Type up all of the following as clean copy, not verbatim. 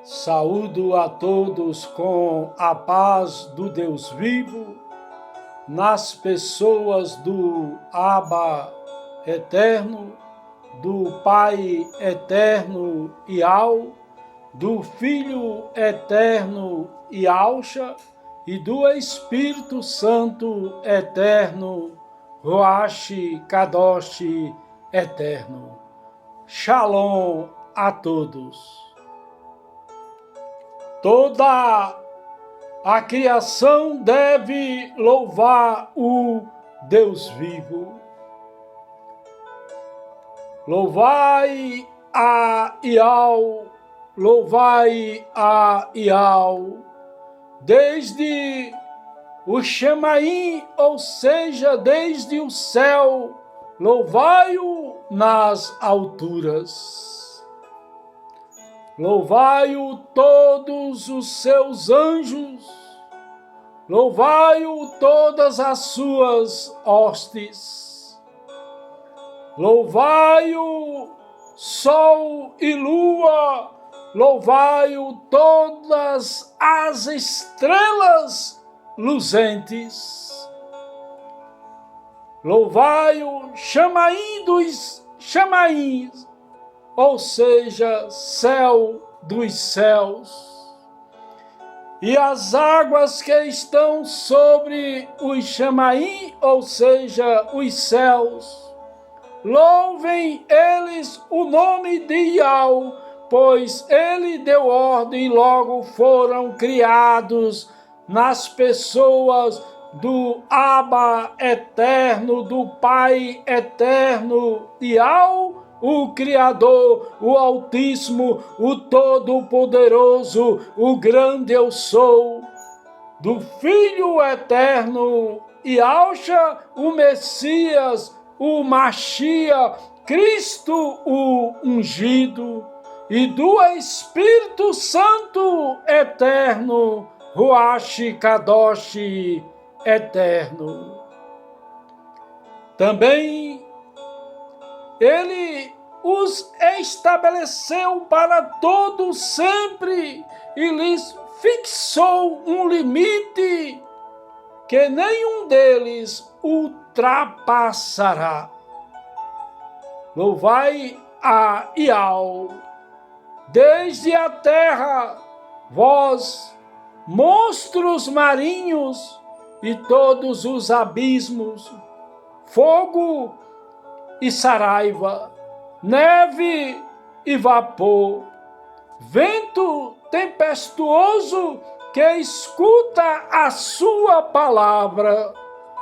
Saúdo a todos com a paz do Deus vivo, nas pessoas do Abba eterno, do Pai eterno Ial, do Filho eterno Iauxa e do Espírito Santo eterno, Roashi Kadosh eterno. Shalom a todos. Toda a criação deve louvar o Deus vivo. Louvai a Ial, louvai a Ial, desde o Shemaim, ou seja, desde o céu, louvai-o nas alturas. Louvai-o todos os seus anjos, louvai-o todas as suas hostes, louvai-o sol e lua, louvai-o todas as estrelas luzentes, louvai-o Shamaim dos Shamains, ou seja, céu dos céus, e as águas que estão sobre os Shamaim, ou seja, os céus, louvem eles o nome de Ial, pois ele deu ordem e logo foram criados nas pessoas do Abba eterno, do Pai eterno Ial, o Criador, o Altíssimo, o Todo-Poderoso, o grande eu sou, do Filho eterno Iauxa, o Messias, o Machia, Cristo o ungido, e do Espírito Santo eterno, Roashi Kadosh eterno. Também ele os estabeleceu para todos sempre e lhes fixou um limite que nenhum deles ultrapassará. Louvai a Ial, desde a terra, vós, monstros marinhos e todos os abismos, fogo e saraiva, neve e vapor, vento tempestuoso que escuta a sua palavra,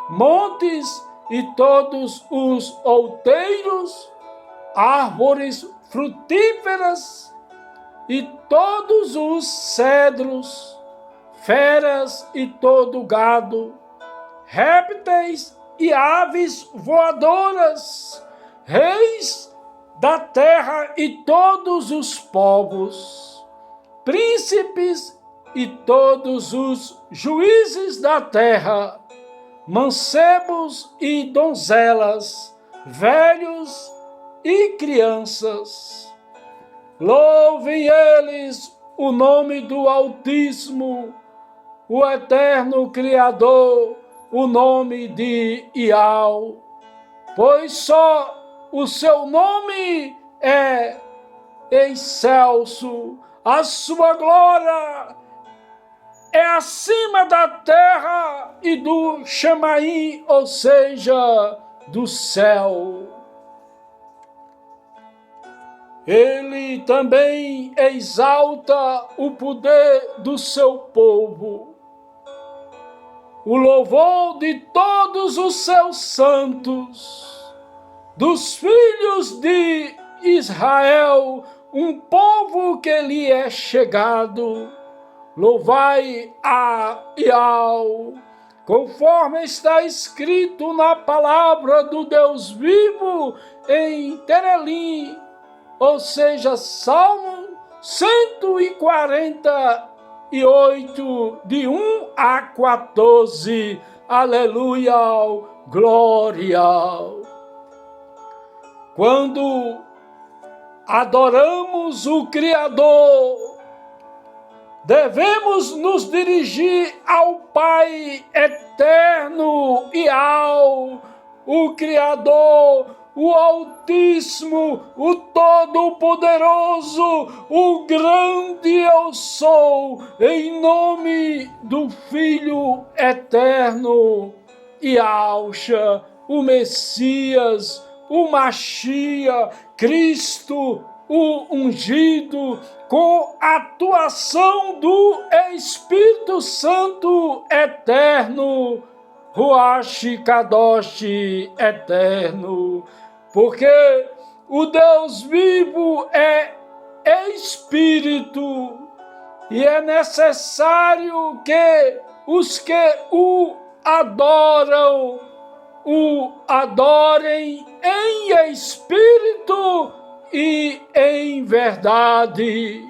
montes e todos os outeiros, árvores frutíferas e todos os cedros, feras e todo gado, répteis e aves voadoras, reis da terra e todos os povos, príncipes e todos os juízes da terra, mancebos e donzelas, velhos e crianças. Louvem eles o nome do Altíssimo, o eterno Criador, o nome de Ial, pois só o seu nome é excelso, a sua glória é acima da terra e do Shamaim, ou seja, do céu. Ele também exalta o poder do seu povo, o louvor de todos os seus santos, dos filhos de Israel, um povo que lhe é chegado. Louvai a Ial, conforme está escrito na palavra do Deus vivo em Terelim, ou seja, Salmo 148, de 1 a 14. Aleluia, glória. Quando adoramos o Criador, devemos nos dirigir ao Pai eterno e o Criador, o Altíssimo, o Todo-Poderoso, o grande eu sou, em nome do Filho eterno e Yahshua, o Messias, o Machia, Cristo, o ungido, com a atuação do Espírito Santo eterno, Ruach Kadosh eterno, porque o Deus vivo é Espírito e é necessário que os que o adorem em espírito e em verdade.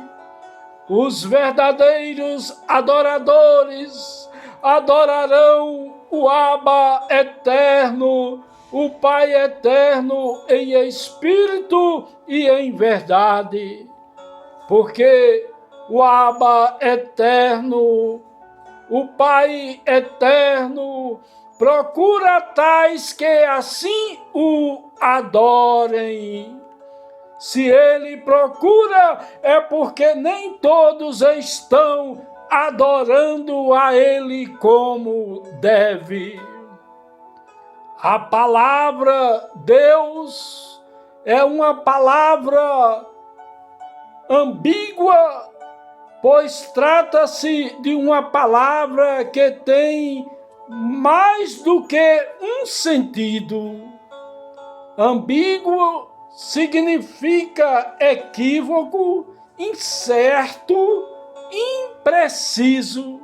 Os verdadeiros adoradores adorarão o Abba eterno, o Pai eterno em espírito e em verdade. Porque o Abba eterno, o Pai eterno, procura tais que assim o adorem. Se ele procura, é porque nem todos estão adorando a ele como deve. A palavra Deus é uma palavra ambígua, pois trata-se de uma palavra que tem mais do que um sentido. Ambíguo significa equívoco, incerto, impreciso.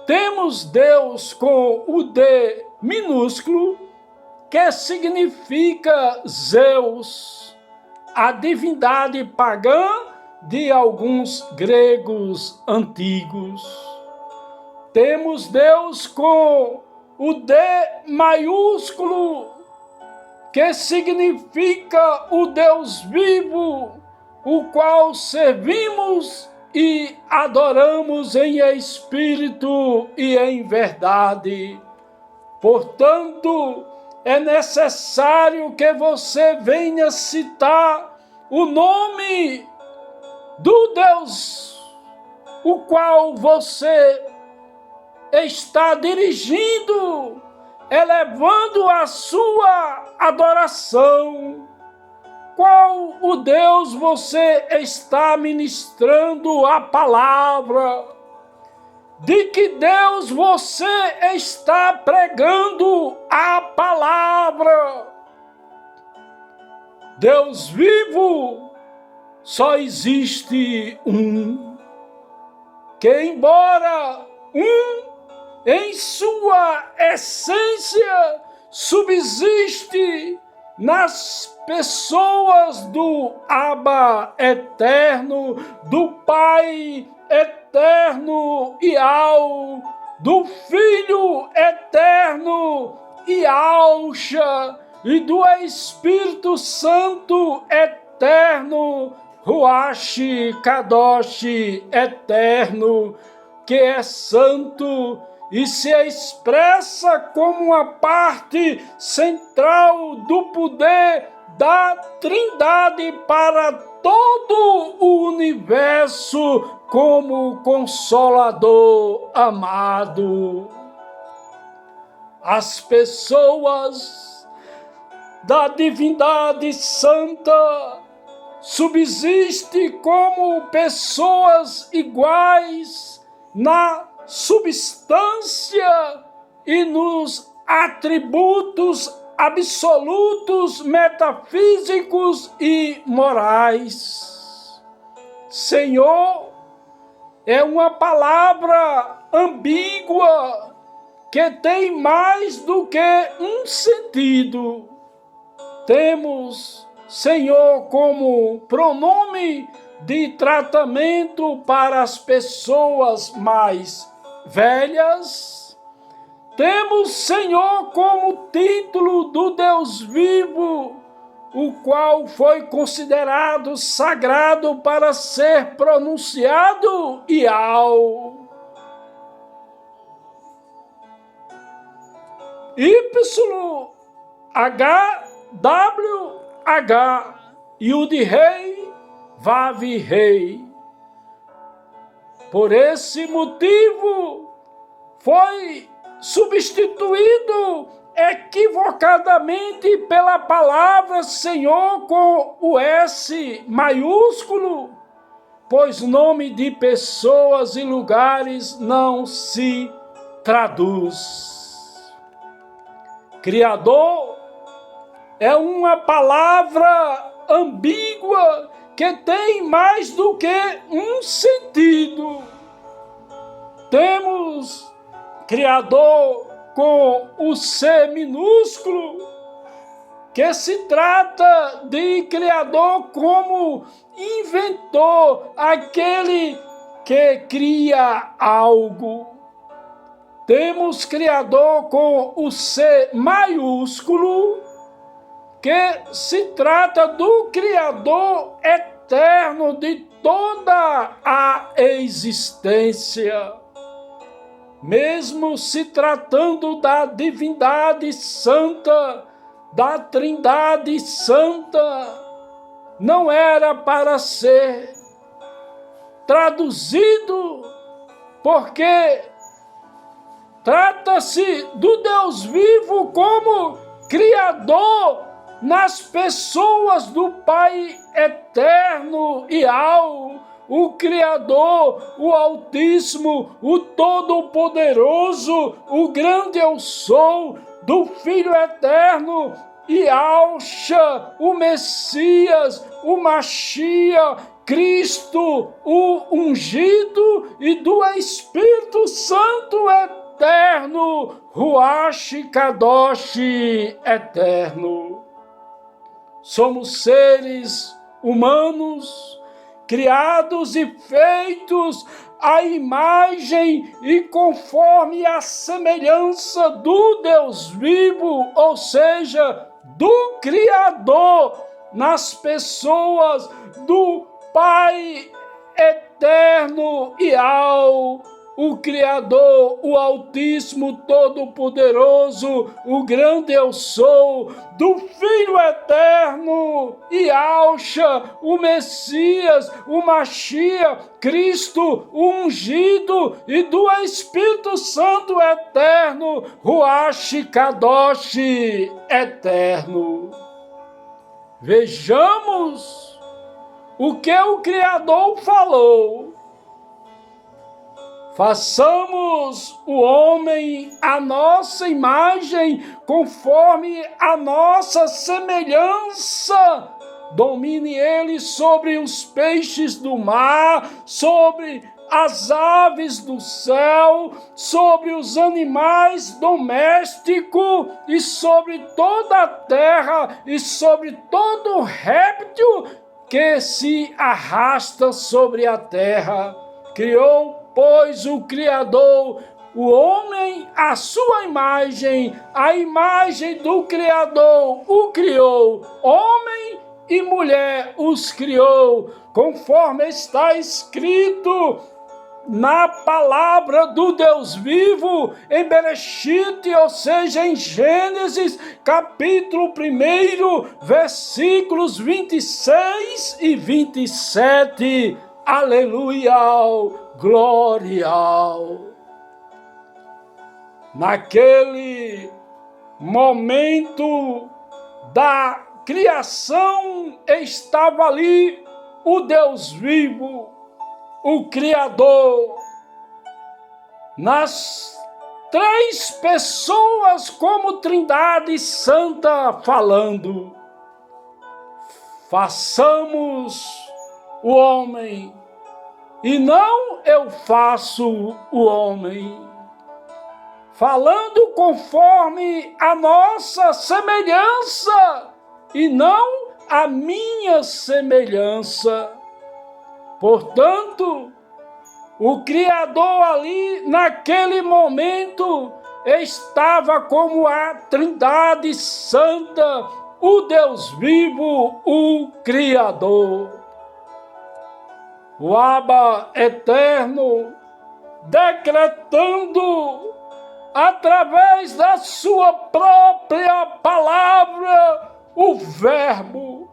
Temos Deus com o D minúsculo, que significa Zeus, a divindade pagã de alguns gregos antigos. Temos Deus com o D maiúsculo, que significa o Deus vivo, o qual servimos e adoramos em espírito e em verdade. Portanto, é necessário que você venha citar o nome do Deus, o qual você está dirigindo, elevando a sua adoração. Qual o Deus você está ministrando a palavra? De que Deus você está pregando a palavra? Deus vivo só existe um, que embora em sua essência subsiste nas pessoas do Abba eterno, do Pai eterno e do Filho eterno e Yahshua, e do Espírito Santo eterno, Ruach Kadosh eterno, que é santo e se expressa como uma parte central do poder da Trindade para todo o universo como Consolador amado. As pessoas da divindade santa subsistem como pessoas iguais na substância e nos atributos absolutos, metafísicos e morais. Senhor é uma palavra ambígua que tem mais do que um sentido. Temos Senhor como pronome de tratamento para as pessoas mais velhas. Temos Senhor como título do Deus vivo, o qual foi considerado sagrado para ser pronunciado Iau. YHWH, Yud-Rei, Vav-Rei. Por esse motivo, foi substituído equivocadamente pela palavra Senhor com o S maiúsculo, pois nome de pessoas e lugares não se traduz. Criador é uma palavra ambígua que tem mais do que um sentido. Temos Criador com o C minúsculo, que se trata de Criador como inventor, aquele que cria algo. Temos Criador com o C maiúsculo, que se trata do Criador eterno de toda a existência. Mesmo se tratando da divindade santa, da Trindade santa, não era para ser traduzido, porque trata-se do Deus vivo como Criador nas pessoas do Pai eterno Iau, o Criador, o Altíssimo, o Todo-Poderoso, o grande eu sou, do Filho eterno Iauxa, o Messias, o Machia, Cristo, o ungido, e do Espírito Santo eterno, Ruach Kadosh eterno. Somos seres humanos, criados e feitos à imagem e conforme a semelhança do Deus vivo, ou seja, do Criador, nas pessoas do Pai eterno Iau, o Criador, o Altíssimo, Todo-Poderoso, o grande eu sou, do Filho eterno Iauxa, o Messias, o Machia, Cristo, o ungido, e do Espírito Santo eterno, Ruach Kadosh eterno. Vejamos o que o Criador falou. Façamos o homem à nossa imagem, conforme a nossa semelhança. Domine ele sobre os peixes do mar, sobre as aves do céu, sobre os animais domésticos e sobre toda a terra e sobre todo réptil que se arrasta sobre a terra. Criou, pois, o Criador o homem à sua imagem, a imagem do Criador o criou, homem e mulher os criou, conforme está escrito na palavra do Deus vivo, em Bereshit, ou seja, em Gênesis, capítulo 1, versículos 26 e 27. Aleluia, glória. Naquele momento da criação estava ali o Deus vivo, o Criador, nas três pessoas como Trindade Santa falando. Façamos o homem, e não eu faço o homem. Falando conforme a nossa semelhança, e não a minha semelhança. Portanto, o Criador ali, naquele momento, estava como a Trindade Santa, o Deus vivo, o Criador. O Abba eterno, decretando através da sua própria palavra o Verbo,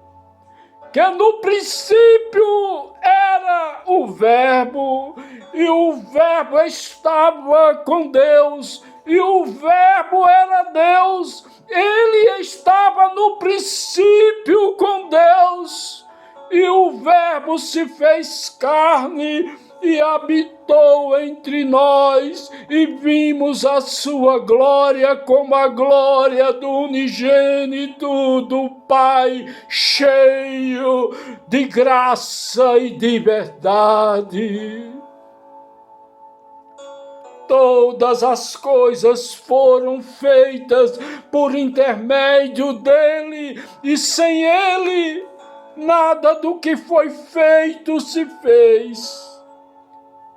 que no princípio era o Verbo, e o Verbo estava com Deus, e o Verbo era Deus. Ele estava no princípio com Deus, e o Verbo se fez carne e habitou entre nós, e vimos a sua glória como a glória do unigênito do Pai, cheio de graça e de verdade. Todas as coisas foram feitas por intermédio dele, e sem ele, nada do que foi feito se fez,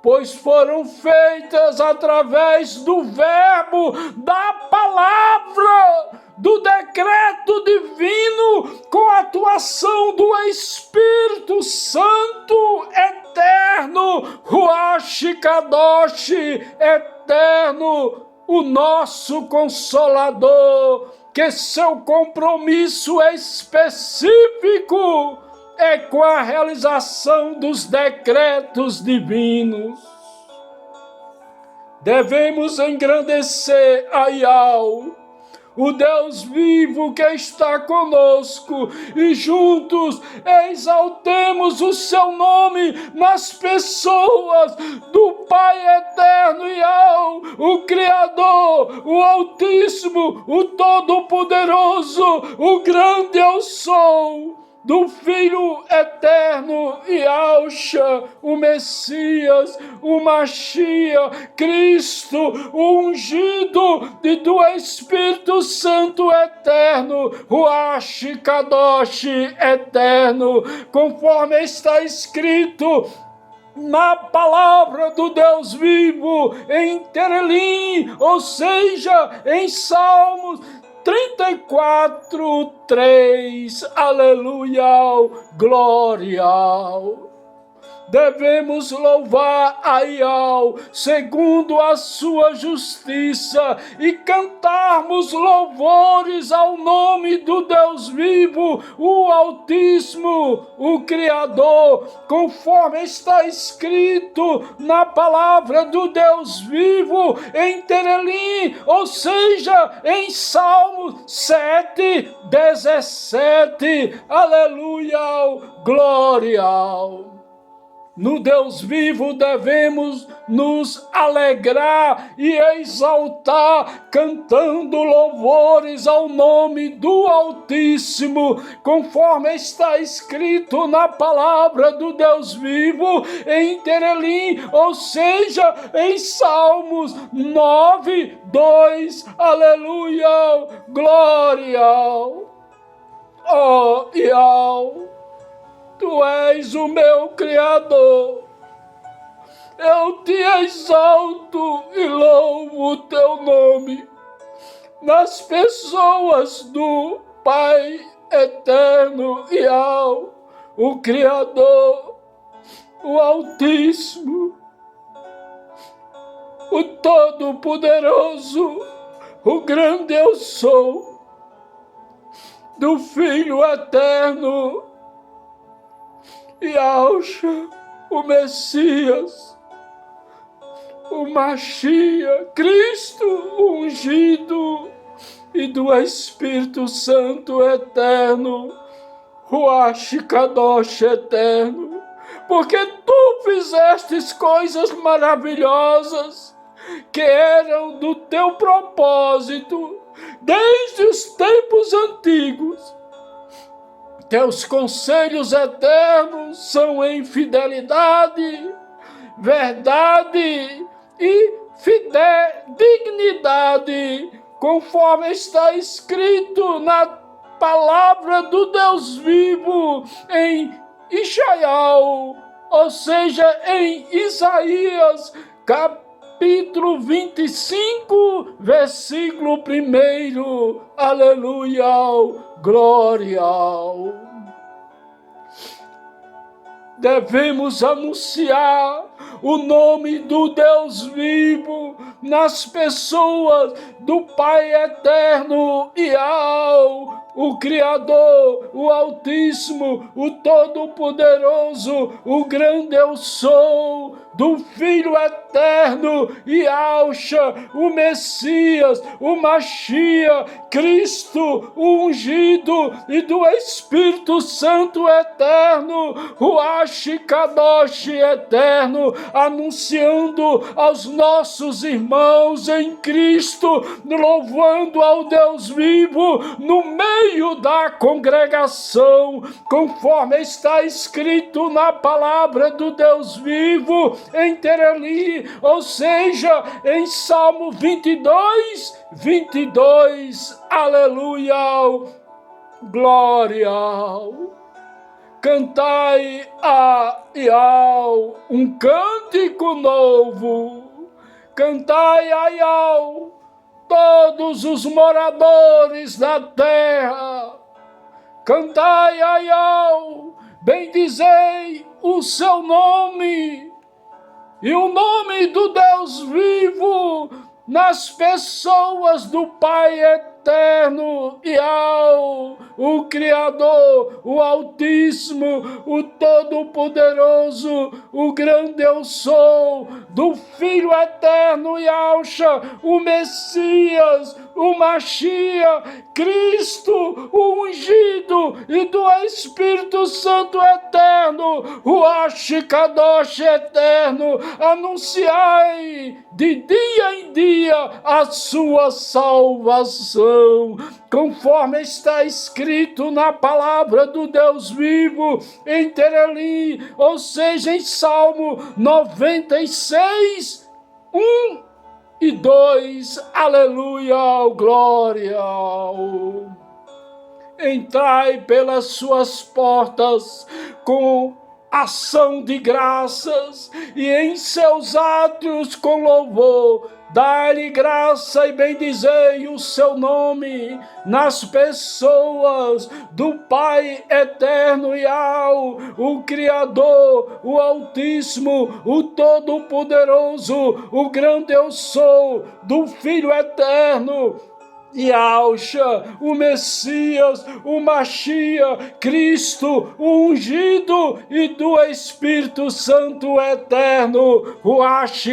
pois foram feitas através do Verbo, da palavra, do decreto divino, com a atuação do Espírito Santo eterno, Ruach Kadosh eterno, o nosso Consolador, que seu compromisso específico é com a realização dos decretos divinos. Devemos engrandecer a Yahweh, o Deus vivo que está conosco, e juntos exaltemos o seu nome nas pessoas do Pai eterno Yahweh, o Criador, o Altíssimo, o Todo-Poderoso, o grande eu sou, do Filho eterno Yahushua, o Messias, o Mashiach, Cristo, o ungido, e do Espírito Santo eterno, Ruach Kadosh eterno, conforme está escrito na palavra do Deus vivo, em Terelim, ou seja, em Salmos 34, 3, aleluia, glória. Devemos louvar a Yahweh segundo a sua justiça e cantarmos louvores ao nome do Deus vivo, o Altíssimo, o Criador, conforme está escrito na palavra do Deus vivo em Terelim, ou seja, em Salmos 7, 17, aleluia, glória. No Deus vivo devemos nos alegrar e exaltar, cantando louvores ao nome do Altíssimo, conforme está escrito na palavra do Deus vivo em Terelim, ou seja, em Salmos 9, 2, aleluia, glória. Oh, Yahweh, Tu és o meu Criador, eu te exalto e louvo o teu nome nas pessoas do Pai eterno Yahweh, o Criador, o Altíssimo, o Todo-Poderoso, o grande eu sou, do Filho eterno Yahushua, o Messias, o Mashiach, Cristo, o ungido, e do Espírito Santo eterno, Ruach Kadosh eterno, porque Tu fizestes coisas maravilhosas que eram do Teu propósito desde os tempos antigos. Teus conselhos eternos são em fidelidade, verdade e dignidade, conforme está escrito na palavra do Deus vivo em Ishaiah, ou seja, em Isaías, capítulo capítulo 25, versículo 1. Aleluia, glória. Devemos anunciar o nome do Deus vivo nas pessoas do Pai eterno e o Criador, o Altíssimo, o Todo-Poderoso, o grande eu sou, do Filho eterno e o Messias, o Machia, Cristo, o ungido, e do Espírito Santo eterno, o Kadosh eterno, anunciando aos nossos irmãos em Cristo, louvando ao Deus vivo no meio da congregação, conforme está escrito na palavra do Deus vivo em Tereli, ou seja, em Salmo 22, aleluia, glória. Cantai a Iau um cântico novo, cantai a Iau todos os moradores da terra, cantai a Iau, bendizei o seu nome, e o nome do Deus vivo nas pessoas do Pai eterno e o Criador, o Altíssimo, o Todo-Poderoso, o grande eu sou, do Filho eterno e o Messias, o Machia, Cristo, o ungido, e do Espírito Santo eterno, o Kadosh eterno, anunciai de dia em dia a sua salvação, conforme está escrito na palavra do Deus vivo em Tereli, ou seja, em Salmo 96, 1 e 2, aleluia, glória. Entrai pelas suas portas com ação de graças, e em seus átrios com louvor, dai-lhe graça e bendizei o seu nome nas pessoas do Pai eterno e o Criador, o Altíssimo, o Todo-Poderoso, o grande eu sou, do Filho eterno e o Messias, o Machia, Cristo, o ungido, e do Espírito Santo eterno, o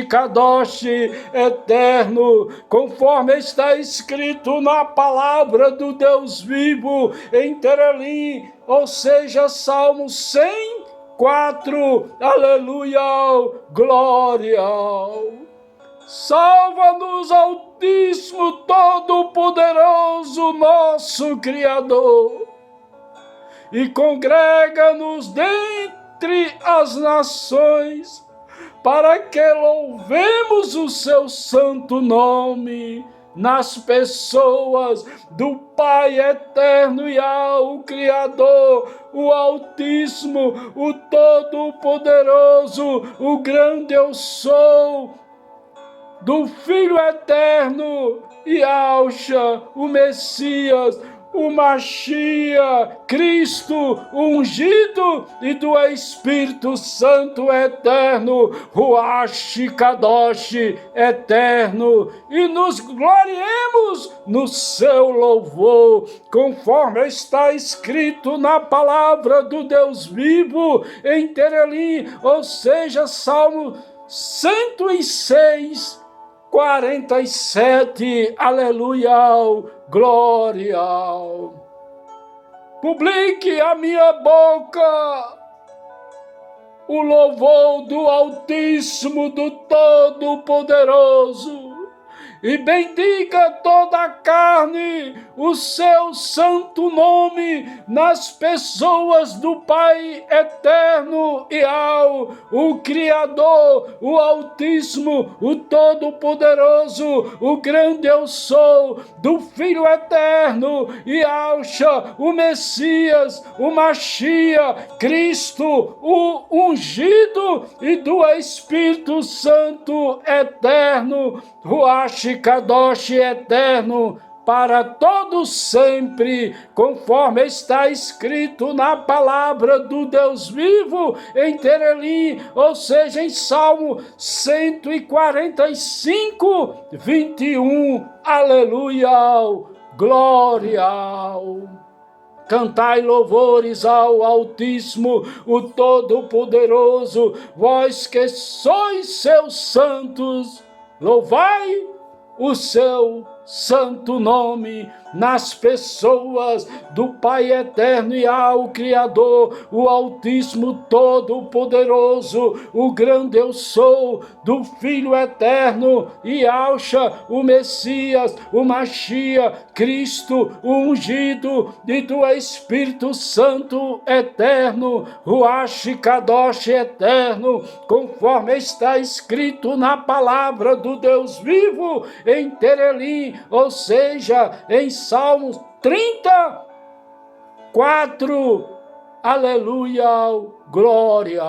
Kadosh eterno, conforme está escrito na palavra do Deus vivo em Tereli, ou seja, Salmo 104, aleluia, glória. Salva-nos, Altíssimo, Todo-Poderoso, nosso Criador, e congrega-nos dentre as nações, para que louvemos o seu santo nome nas pessoas do Pai eterno e o Criador, o Altíssimo, o Todo-Poderoso, o grande eu sou, do Filho eterno e o Messias, o Machia, Cristo, o ungido, e do Espírito Santo eterno, o Kadosh eterno, e nos gloriemos no seu louvor, conforme está escrito na palavra do Deus vivo em Tereli, ou seja, Salmo 106, 47, aleluia, glória. Publique a minha boca o louvor do Altíssimo, do Todo-Poderoso, e bendiga toda a carne o seu santo nome nas pessoas do Pai eterno e ao, o Criador, o Altíssimo, o Todo-Poderoso, o grande eu sou, do Filho eterno e Alxa, o Messias, o Machia, Cristo, o ungido e do Espírito Santo eterno, Ruach Kadosh eterno, para todos sempre, conforme está escrito na palavra do Deus vivo, em Terelim, ou seja, em Salmo 145, 21. Aleluia, glória ao. Cantai louvores ao Altíssimo, o Todo-Poderoso, vós que sois seus santos, louvai o seu santo nome nas pessoas do Pai eterno e ao Criador, o Altíssimo Todo-Poderoso, o grande eu sou, do Filho eterno e Alxa, o Messias, o Machia, Cristo, o ungido e do Espírito Santo eterno, Ruach Kadosh eterno, conforme está escrito na palavra do Deus vivo, em Terelim, ou seja, em Salmos 34, aleluia, glória.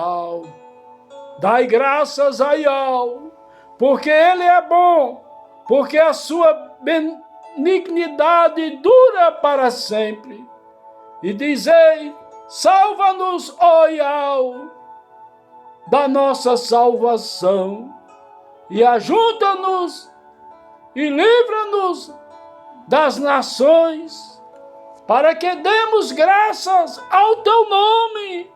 Dai graças a Yahweh, porque Ele é bom, porque a sua benignidade dura para sempre. E dizei, salva-nos, ó Yahweh, da nossa salvação, e ajuda-nos e livra-nos das nações, para que demos graças ao teu nome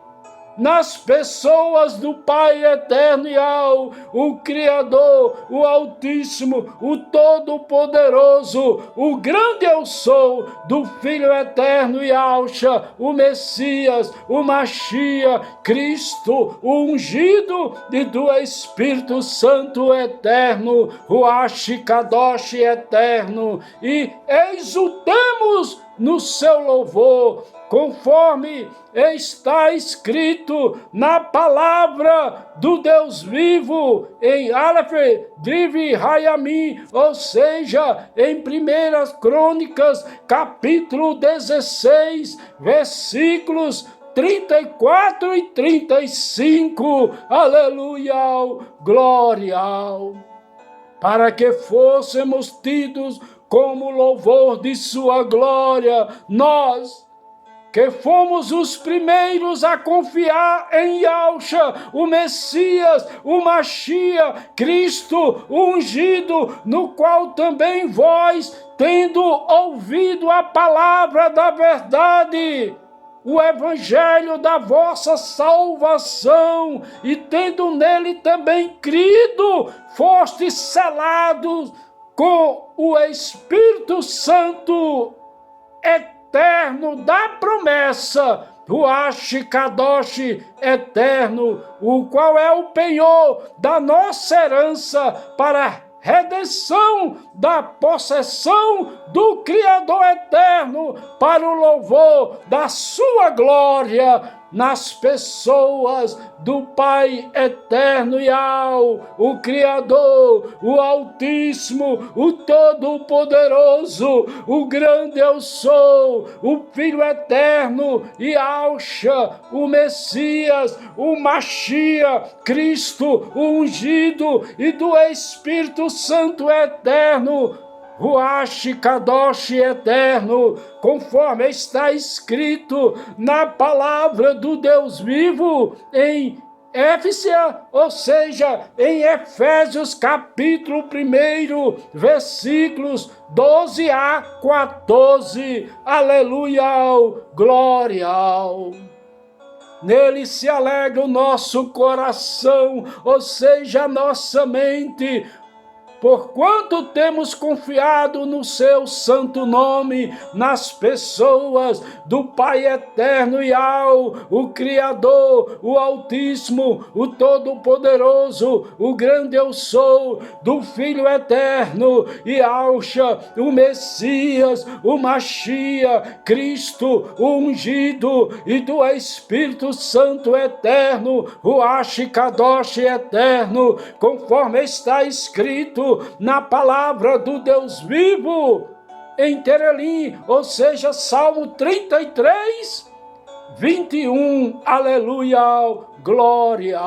nas pessoas do Pai eterno e ao, o Criador, o Altíssimo, o Todo-Poderoso, o grande eu sou, do Filho eterno e Alxa, o Messias, o Machia, Cristo, o ungido e do Espírito Santo eterno, Ruach Kadosh eterno, e exultemos no seu louvor, conforme está escrito na palavra do Deus vivo, em Aleph, Driv, Hayamim, ou seja, em 1 Crônicas, capítulo 16, versículos 34 e 35, aleluia, glória, para que fôssemos tidos como louvor de sua glória, nós que fomos os primeiros a confiar em Alxa, o Messias, o Machia, Cristo, o ungido, no qual também vós, tendo ouvido a palavra da verdade, o evangelho da vossa salvação, e tendo nele também crido, fostes selados com o Espírito Santo eterno da promessa, Ruach Kadosh eterno, o qual é o penhor da nossa herança para a redenção da possessão do Criador eterno, para o louvor da sua glória, nas pessoas do Pai eterno e ao, o Criador, o Altíssimo, o Todo-Poderoso, o grande eu sou, o Filho eterno e Alxa, o Messias, o Machia, Cristo, o ungido e do Espírito Santo eterno, Ruach Kadosh eterno, conforme está escrito na palavra do Deus vivo, em Éfeso, ou seja, em Efésios capítulo 1, versículos 12 a 14, aleluia, glória. Nele se alegra o nosso coração, ou seja, a nossa mente, porquanto temos confiado no seu santo nome, nas pessoas do Pai eterno e o Criador, o Altíssimo, o Todo-Poderoso, o grande eu sou, do Filho eterno e o Messias, o Machia, Cristo, o ungido, e do Espírito Santo eterno, o Kadosh eterno, conforme está escrito na palavra do Deus vivo, em Terelim, ou seja, Salmo 33, 21, aleluia, glória.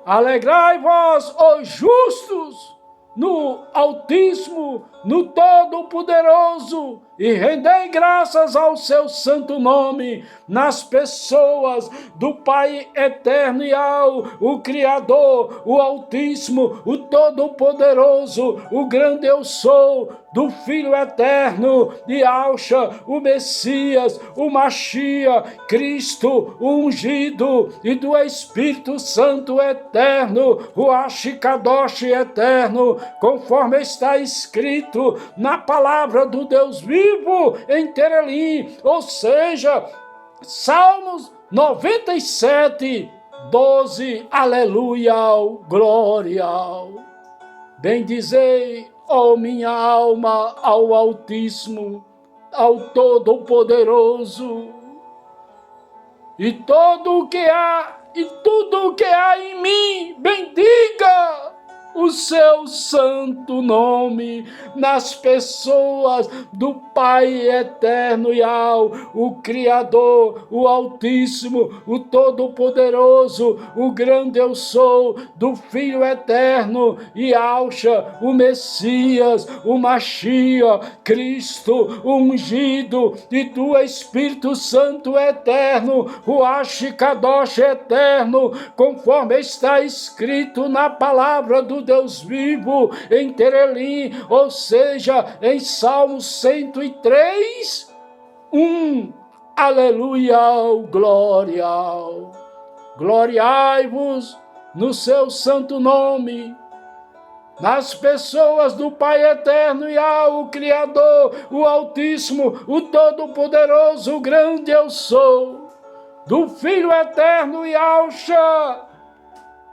Alegrai-vos, ó justos, no Altíssimo, no Todo-Poderoso, e rendei graças ao seu santo nome, nas pessoas do Pai eterno e o Criador, o Altíssimo, o Todo-Poderoso, o grande eu sou, do Filho eterno e o Messias, o Machia, Cristo, o ungido, e do Espírito Santo eterno, o Kadosh eterno, conforme está escrito na palavra do Deus vivo, em Terelim, ou seja, Salmos 97, 12, aleluia, glória. Bendizei, ó minha alma, ao Altíssimo, ao Todo-Poderoso, e tudo o que há em mim, bendiga o seu santo nome, nas pessoas do Pai eterno e o Criador, o Altíssimo, o Todo-Poderoso, o grande eu sou, do Filho eterno e o Messias, o Machia, Cristo, o ungido, e do Espírito Santo eterno, o Kadosh eterno, conforme está escrito na palavra do Deus vivo, em Terelim, ou seja, em Salmo 103, 1, aleluia, glória. Gloriai-vos no seu santo nome, nas pessoas do Pai eterno e o Criador, o Altíssimo, o Todo-Poderoso, o grande eu sou, do Filho eterno e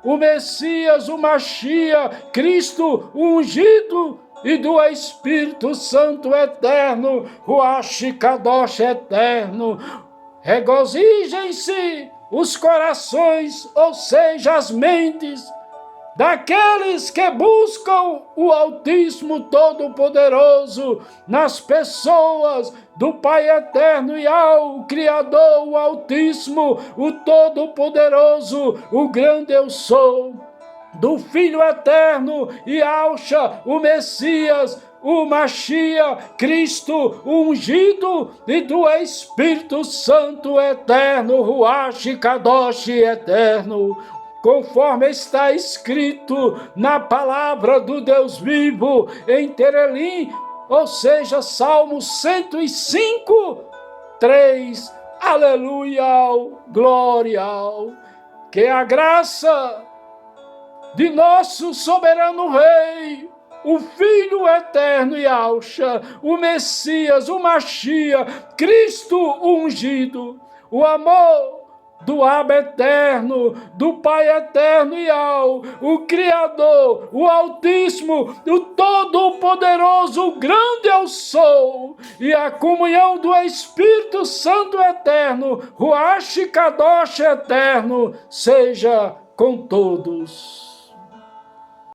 o Messias, o Machia, Cristo, o ungido, e do Espírito Santo eterno, o Kadosh eterno. Regozijem-se os corações, ou seja, as mentes, daqueles que buscam o Altíssimo Todo-Poderoso, nas pessoas do Pai eterno e o Criador, o Altíssimo, o Todo-Poderoso, o grande eu sou, do Filho eterno e o Messias, o Machia, Cristo, o ungido, e do Espírito Santo eterno, Ruach Kadosh eterno, conforme está escrito na palavra do Deus vivo, em Terelim, ou seja, Salmo 105, 3, aleluia, glória. Que a graça de nosso soberano Rei, o Filho eterno e o Messias, o Machia, Cristo ungido, o amor do Abba eterno, do Pai eterno e o Criador, o Altíssimo, o Todo-Poderoso, o grande eu sou, e a comunhão do Espírito Santo eterno, Ruach Kadosh eterno, seja com todos.